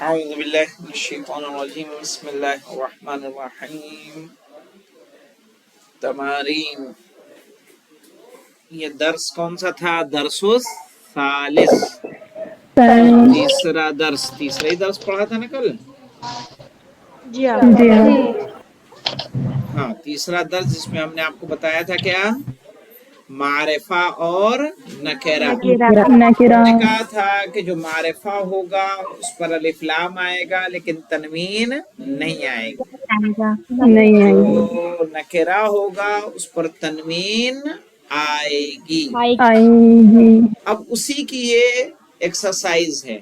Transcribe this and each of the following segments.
أعوذ بالله من الشيطان الرجيم بسم الله الرحمن الرحيم تمارین یہ درس کون سا تھا؟ درسوس ثالث، تیسرا ہی درس پڑھا تھا نا کل؟ جی ہاں ہاں تیسرا درس جس میں ہم نے آپ کو بتایا تھا کیا؟ معرفہ اور نکرہ۔ ہم نے کہا تھا کہ جو معرفہ ہوگا اس پر الف لام آئے گا لیکن تنوین نہیں آئے گی، جو نکرہ ہوگا اس پر تنوین آئے گی۔ اب اسی کی یہ ایکسرسائز ہے،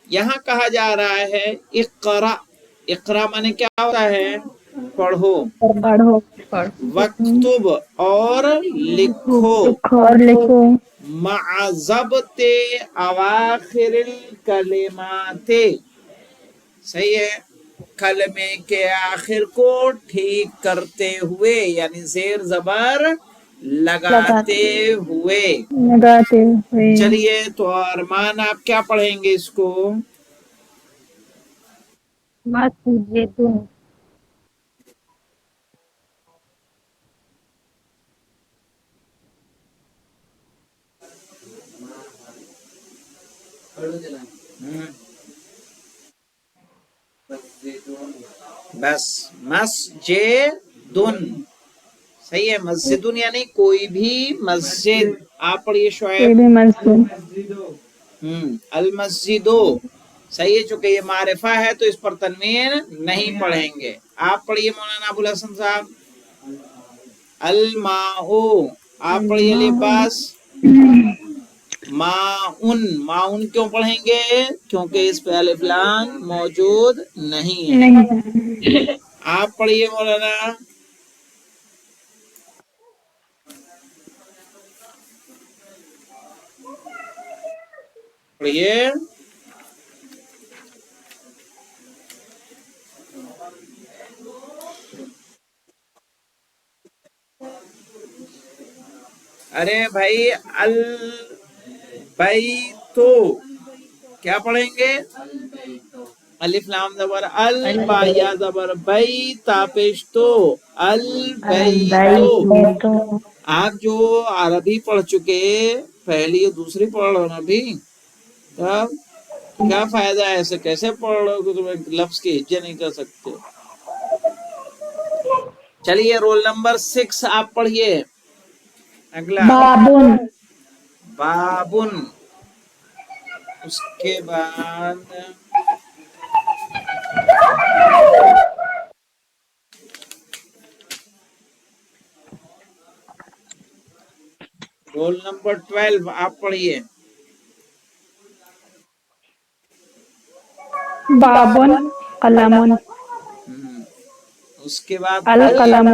یہاں کہا جا رہا ہے اقرا، اقرا مانے کیا ہوتا ہے؟ پڑھو، وکتب اور لکھو، مع ضبط اواخر الکلمات، صحیح ہے، کلمے کے آخر کو ٹھیک کرتے ہوئے یعنی زیر زبر لگاتے ہوئے۔ چلیے تو ارمان آپ کیا پڑھیں گے اس کو؟ بس مسجدن، صحیح ہے، مسجدن یعنی کوئی بھی مسجد۔ آپ پڑھیے شعیب۔ المسجدو، صحیح ہے، چونکہ یہ معرفہ ہے تو اس پر تنوین نہیں پڑھیں گے۔ آپ پڑھیے مولانا ابو الحسن صاحب۔ الماء، آپ پڑھیے لباس۔ ماؤن، ماؤن کیوں پڑھیں گے؟ کیونکہ اس پہ الف لام موجود نہیں ہے۔ آپ پڑھیے مولانا۔ پڑھیے۔ ارے بھائی البیتو کیا پڑھیں گے؟ الف لام زبر ال، با یا زبر بی، تا پیش تو، البیتو۔ آپ جو عربی پڑھ چکے، پہلی اور دوسری پڑھ رہے ہو نا ابھی، تب کیا فائدہ ہے؟ ایسے کیسے پڑھ رہے ہو کہ تم ایک لفظ کی ہجے نہیں کر سکتے؟ چلیے رول نمبر 6 آپ پڑھیے اگلا۔ بابن، اس کے بعد رول نمبر 12 آپ پڑھیے۔ بابن قلمن، اس کے بعد القلم،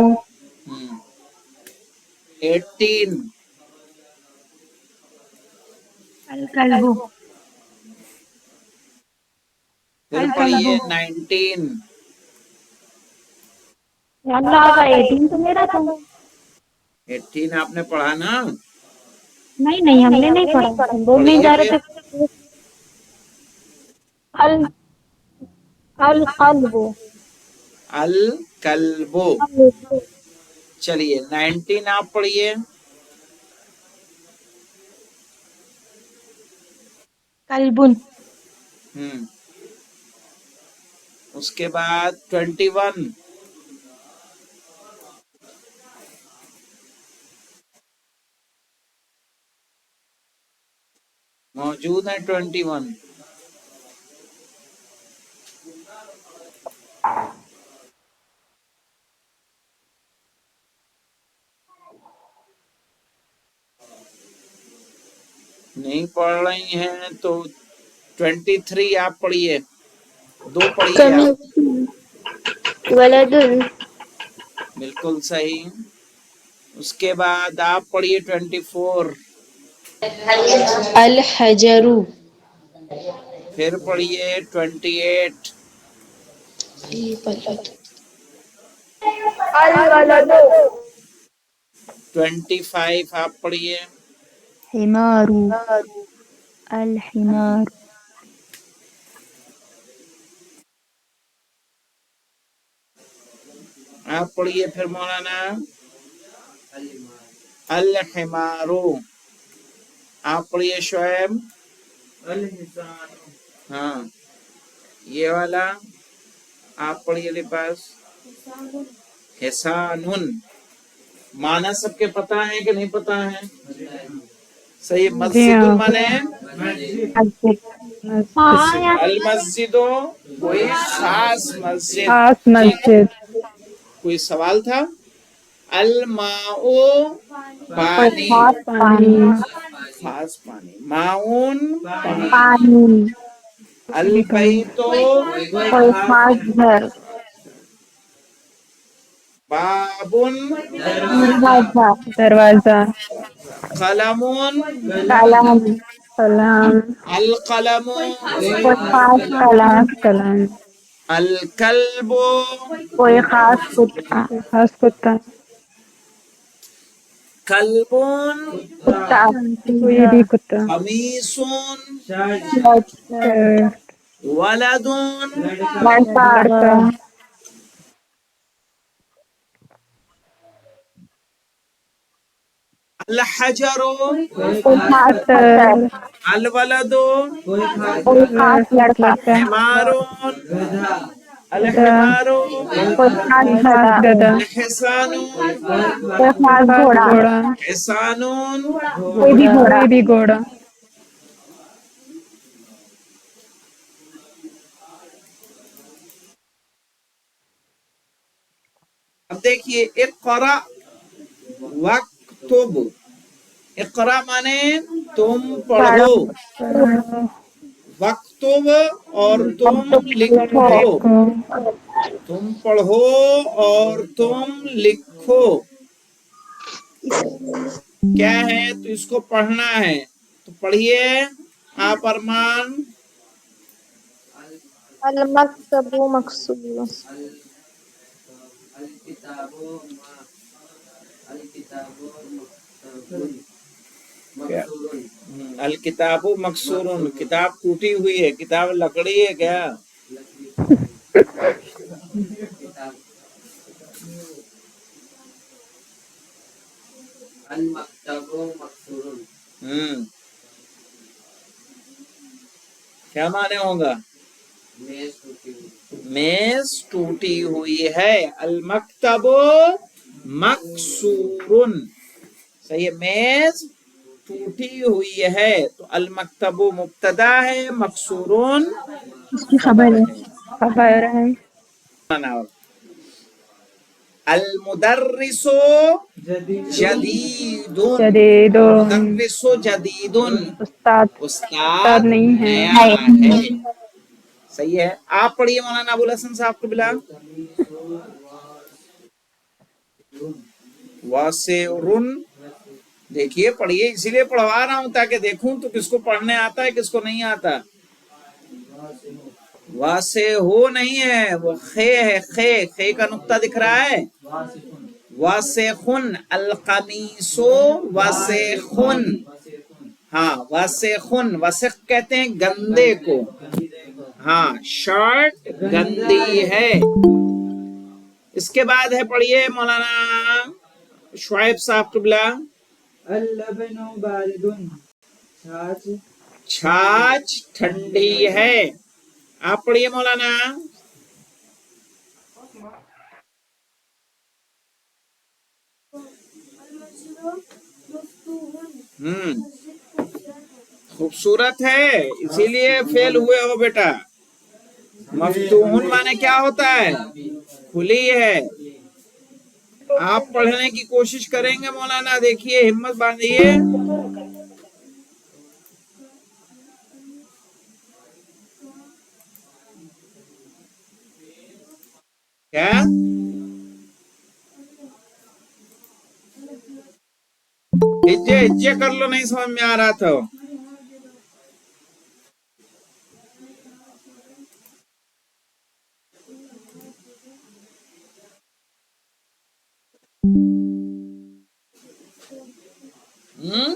18 الکلب، پھر پڑھیے 19 اللہ کا 18 تو میرا تھا۔ 18 آپ نے پڑھا نا؟ نہیں ہم نے نہیں پڑھا، ہم بول نہیں جا رہے تھے۔ القلب، الکلب، چلیے 19 آپ پڑھیے۔ کلبن، اس کے بعد 21 موجود ہے 21 نہیں پڑھ رہی ہیں تو 23 آپ پڑھیے، 2 پڑھیے آپ۔ ولدن، بالکل صحیح۔ اس کے بعد آپ پڑھیے 24، الحجر، پھر پڑھیے 28، الولد، 25 آپ پڑھیے۔ حمار، الحمار، आप पढ़िए फिर मौलाना। अल हिमारो। आप पढ़िए शोएब। हाँ, ये वाला आप पढ़िए लिपास। हिसानुन। माना सबके पता है कि नहीं पता है? सही। मस्जिदुन माने हाँ यार अल मस्जिदो, कोई खास मस्जिद। खास ठीक, मस्जिद। कोई सवाल था? अल माओ, कोई पानी, खास पानी। खास पानी। माउन, पानी। पानी। अल बैतो, कोई खास घर। बाबुन, दरवाजा। दरवाजा। कलमुन, कलम। कलम। अल कलमो, कोई खास कलम। कलम। अल कल्बो, कोई खास कुत्ता। खास कुत्ता। कल्बुन, कुत्ता। कोई भी कुत्ता। खमीसुन, शर्ट। वलदुन, लड़का। लड़का। अल हजरो, कोई खास पत्थर। पत्थर। अल वलदो, कोई खास लड़का। लड़का। हिमारुन, अल गधा। हिमारो, कोई खास कोई खास गधा। गधा। अल हिसानुन, कोई खास खास घोड़ा। घोड़ा। हिसानुन। कोई भी घोड़ा। कोई भी घोड़ा। अब देखिए, इक़रा वक्तुब। इक़रा माने तुम पढ़ो। पढ़ो, वक्तुब और अब तुम तो लिखो। लिखो। लिखो। तुम पढ़ो और तुम लिखो। क्या है? तो इसको पढ़ना है, तो पढ़िए आप अरमान। अल मकतबु मकसूर। अल किताबु मकसूरुन, किताब टूटी हुई है। किताब लकड़ी है क्या? हम्म, क्या माने होगा? मेज टूटी हुई है। अल मकतबो मकसूरुन। सही है, मेज टूटी हुई है। तो अल मकतबो मुब्तदा है, मकसूरुन इसकी खबर खबर है। है। खबर है। अल मुदर्रिसो जदीदुन। जदीदुन। मुदर्रिसो जदीदुन। उस्ताद। उस्ताद उस्ताद नहीं है। नया नहीं। है। सही है। आप पढ़िए मौलाना अबुल हसन साहब को बिला। वासिरुन। देखिए पढ़िए, इसीलिए पढ़वा रहा हूं ताकि देखूं तो किसको पढ़ने आता है किसको नहीं आता। वासे हो नहीं है, वो खे है। खे, खे का नुक्ता दिख रहा है। वासे खुन। अलकमीसो वासे खुन। हाँ, वासे खुन। वसख कहते हैं गंदे को। हाँ, शर्ट गंदी है। इसके बाद है, पढ़िए मौलाना शुआइब साहब किबला। अल-लबनु बारिदुन, छाछ ठंडी है। आप पढ़िए मौलाना। खूबसूरत है, इसीलिए फेल हुए हो बेटा। मफ्तूहुन माने क्या होता है? खुली है। आप पढ़ने की कोशिश करेंगे मौलाना, देखिए हिम्मत बांधिए। क्या? हिज्जे हिज्जे कर लो, नहीं समझ में आ रहा था। हम्म,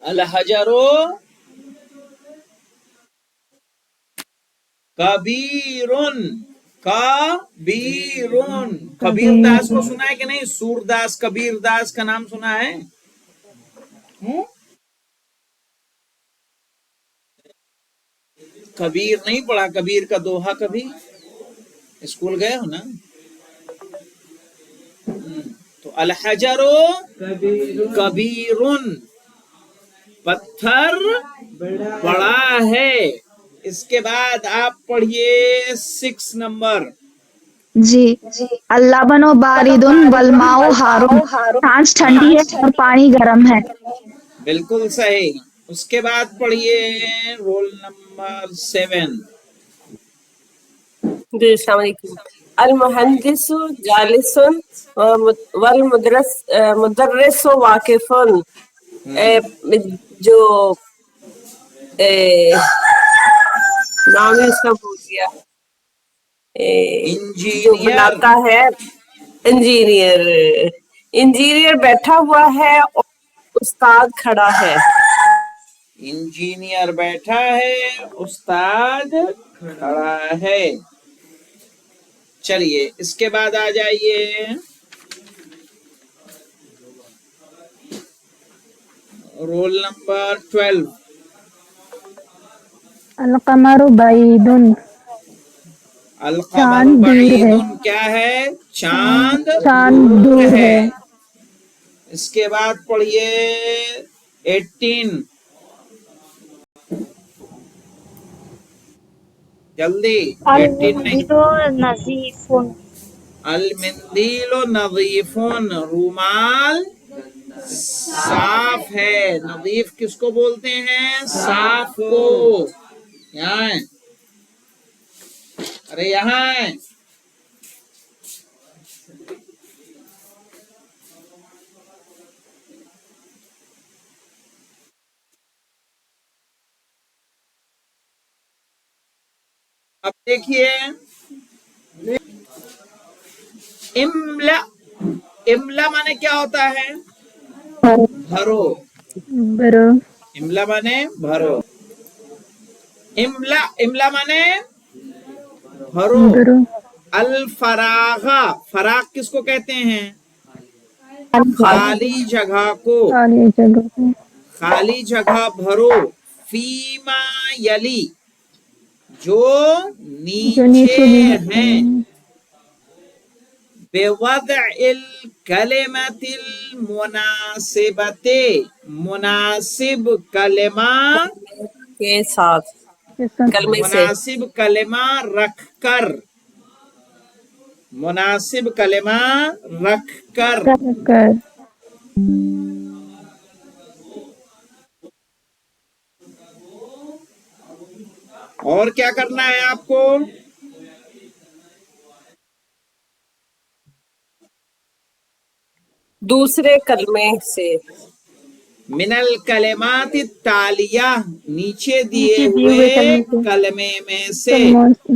الحجرو کبیرن، کبیرن، کبیر داس کو سنا ہے کہ نہیں؟ سورداس کبیر داس کا نام سنا ہے؟ کبیر نہیں پڑھا؟ کبیر کا دوہا کبھی اسکول گئے ہو نا؟ تو الحجرو کبیرن، پتھر بڑا ہے۔ اس کے بعد آپ پڑھیے 6 نمبر۔ جی اللہ بنو باردن والماء حارم، سانس ٹھنڈی ہے اور پانی گرم ہے۔ بالکل صحیح۔ اس کے بعد پڑھیے رول نمبر 7۔ جی السلام علیکم۔ المہندس جالس والمدرس واقف، جو نام ہے اس کا بھول گیا، جو بناتا ہے، انجینئر بیٹھا ہوا ہے اور استاد کھڑا ہے۔ انجینئر بیٹھا ہے، استاد کھڑا ہے۔ چلیے اس کے بعد آ جائیے رول نمبر 12۔ القمر بعید، القمر چاند دور بعید، ہے، کیا ہے؟ چاند چاند دور دور ہے۔ ہے۔ اس کے بعد پڑھیے 18، جلدی 18 نہیں۔ نظیف، المندیل نظیف، رومال صاف ہے۔ نظیف کس کو بولتے ہیں؟ صاف کو۔ یہاں ہے، ارے یہاں ہے۔ اب دیکھیے املا، املا مانے کیا ہوتا ہے؟ بھرو۔ برو، املا مانے بھرو، املا، املا مانے بھرو۔ برو، الفراغ، فراغ کس کو کہتے ہیں؟ خالی جگہ کو، خالی جگہ کو۔ خالی جگہ بھرو۔ فیما یلی، جو جو نیچے نیچے ہیں۔ بوضع الکلمۃ المناسبۃ، مناسب کلمہ، کے ساتھ، کلمے سے، مناسب کلمہ رکھ کر، مناسب کلمہ رکھ کر۔ کر، اور کیا کرنا ہے آپ کو؟ دوسرے کلمے سے، من الکلمات التالیہ، نیچے دیے نیچے دیے ہوئے کلمے سے، کلمے میں سے۔ کلموں سے۔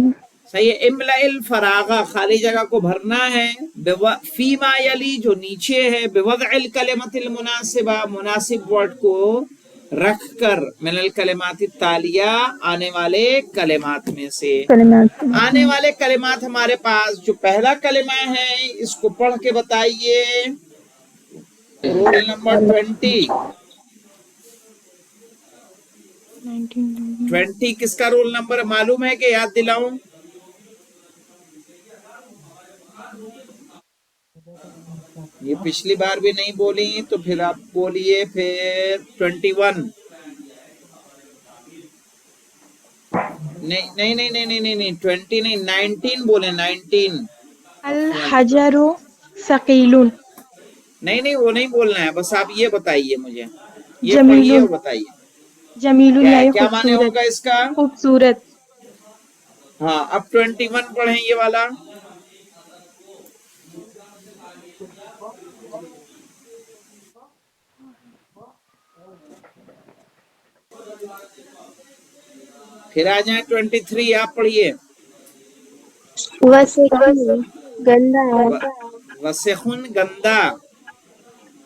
صحیح ہے۔ املا الفراغ، خالی جگہ کو بھرنا ہے۔ فیما یلی، جو نیچے ہے۔ بوضع الکلمۃ المناسبہ، مناسب ورڈ کو رکھ کر۔ من الکلمات التالیہ، آنے والے کلمات میں سے۔ کلمات، آنے والے کلمات ہمارے پاس جو پہلا کلمہ ہے، اس کو پڑھ کے بتائیے۔ Roll number 20۔ 20 کس کا رول نمبر معلوم ہے کہ یاد دلاؤں؟ یہ پچھلی بار بھی نہیں بولی تو پھر آپ بولیے پھر 21۔ نہیں نہیں نہیں نہیں نہیں نہیں 20 نہیں، 19 بولے، 19۔ الحجر ثقیل، نہیں نہیں وہ نہیں بولنا ہے، بس آپ یہ بتائیے مجھے، یہ جمیل، پڑھیے اور بتائیے جمیل یعنی کیا معنی خوبصورت، ہوگا اس کا؟ خوبصورت۔ ہاں اب 21 پڑھیں یہ والا۔ پھر آ جائیں 23، آپ پڑھیے۔ گندا ہے، وسخن، گندا۔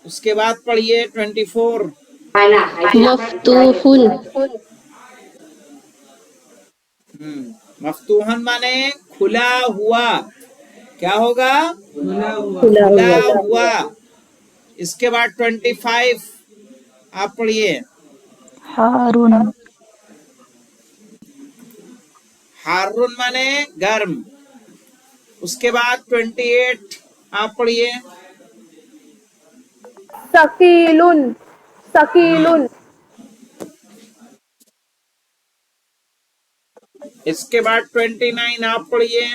اس کے بعد پڑھیے 24۔ मफ्तूहुन मफ्तूहन माने खुला हुआ, क्या होगा? खुला हुआ। खुला हुआ। इसके बाद 25 आप पढ़िए। हारून हारून माने गर्म। उसके बाद 28 आप पढ़िए। सकीलुन सकीलुन इसके बाद 29 आप पढ़िए।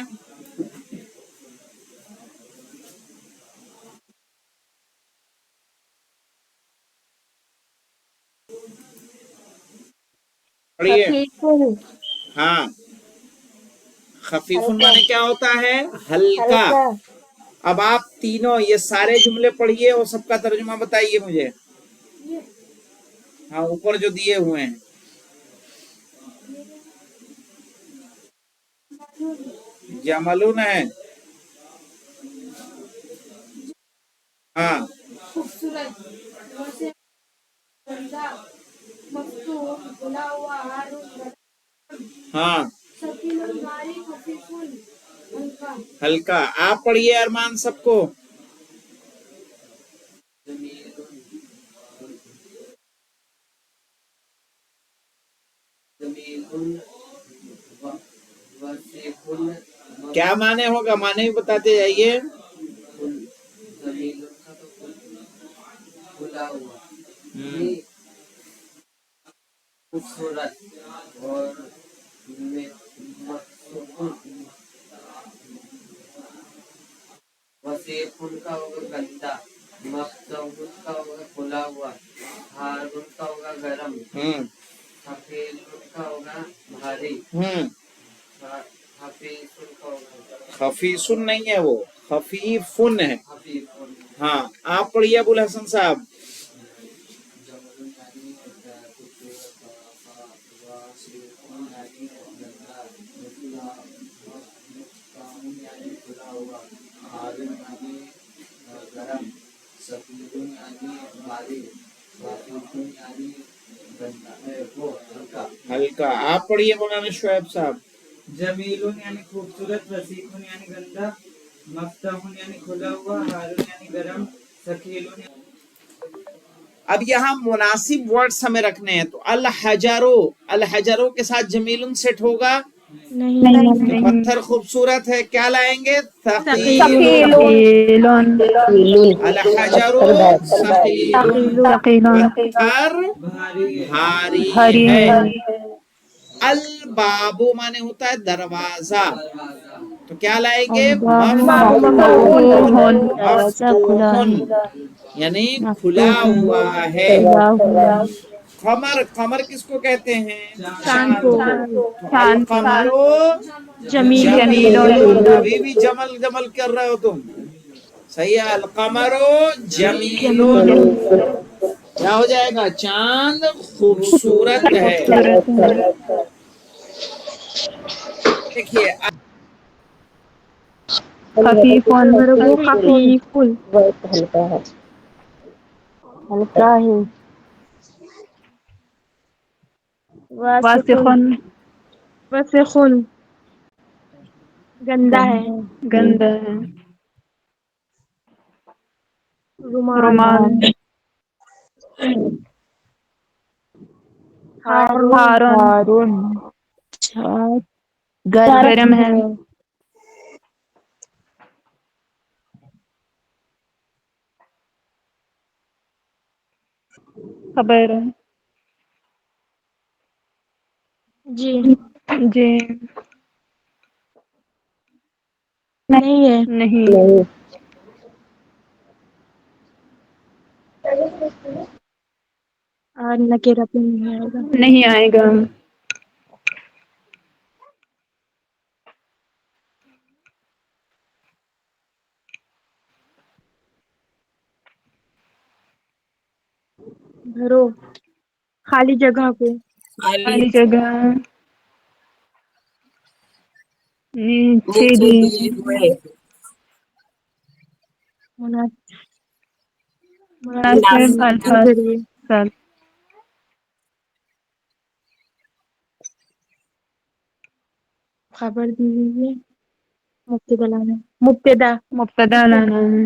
पढ़िए। खफीफुन हाँ, खफीफुन माने क्या होता है? हल्का। अब आप तीनों ये सारे जुमले पढ़िए और सबका तर्जुमा बताइए मुझे। हाँ, ऊपर जो दिए हुए हैं। जमलुन है। हाँ, हाँ, हल्का। आप पढ़िए अरमान सबको। क्या माने होगा? माने भी बताते जाइए। खूबसूरत और वसीफुन का होगा गंदा, मखदूम का होगा खुला हुआ, हारून का होगा गरम, हफीजुन का होगा भारी, हफीजुन का होगा खफीसुन नहीं है वो, खफीफुन है। हफीजुन। हाँ, आप पढ़िए अबुल हसन साहब। जमलुन यानी खूबसूरत, वसीफुन यानी गंदा, मखदूम यानी खुला हुआ, हारून यानी गरम, सकीलुन यानी भारी, हफीजुन यानी गंदा वो हल्का। हल्का। आप पढ़िए मौलाना शुएब साहब। जमीलुन यानी खूबसूरत, वसीफुन यानी गंदा, मफ्ताहुन यानी खुला हुआ, हारून यानी गरम, सकीलुन यानी। अब यहाँ मुनासिब वर्ड्स हमें रखने हैं, तो अल हजारो के साथ जमीलुन सेट होगा? नहीं तो पत्थर खूबसूरत है, क्या लाएंगे? सकीलुन सकीलुन अल हजारो सकीलुन, सकीलुन पत्थर भारी है। भारी हरी है। अल बाबू माने होता है दरवाजा, तो क्या लाएंगे? मफ्तूहुन दरवाजा खुला है मफ्तूहुन यानी खुला मफ्तूहुन हुआ है। खुला हुआ कमर, कमर किसको कहते हैं? चांद को अल कमरो जमीलुन अभी भी जमल जमल कर रहे हो तुम। सही है। अल कमरो जमीलुन, क्या हो जाएगा? चांद खूबसूरत है। खूबसूरत है देखिए खफीफुन और वो खफीफुल हल्का है वासिकुन वासिखुन वसिखुन गंदा है। गंदा है रुमाल रुमाल हारून हारून गरम है खबर जी जी नहीं है। नहीं और नकेरा पे नहीं आएगा। नहीं आएगा भरो खाली जगह को। खाली जगह नीचे दी मुना- मुनासिब मुनासिब अल्फाज करिए। सब खबर दीजिए मुब्तदा लाना मुब्तदा مبتدا لانا ہے